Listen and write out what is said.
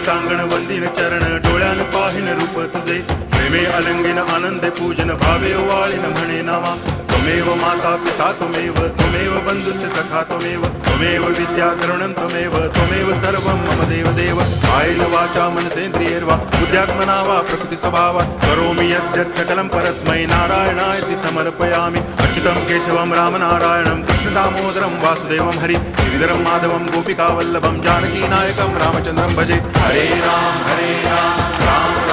टांगण वंदिन चरण डोळ्यान पाहिन रूप तुझे प्रेमे अलंगिन आनंदे पूजन भावे वाळीन म्हणे नावा त्वमेव माता पिता त्वमेव बंधुश्च सखा त्वमेव विद्या करुणं त्वमेव सर्वं मम देव कायेन वाचा मनसेन्द्रियैर्वा बुद्ध्यात्मना वा प्रकृति स्वभावात् करोमि यद्यत् सकलं परस्मै नारायणायति समर्पयामि अच्युतं केशवं रामनारायणं कृष्णदामोदरं वासुदेवं हरि गिरिधरं माधवं गोपिकावल्लभं जानकीनायकं रामचन्द्रं भजे हरे राम राम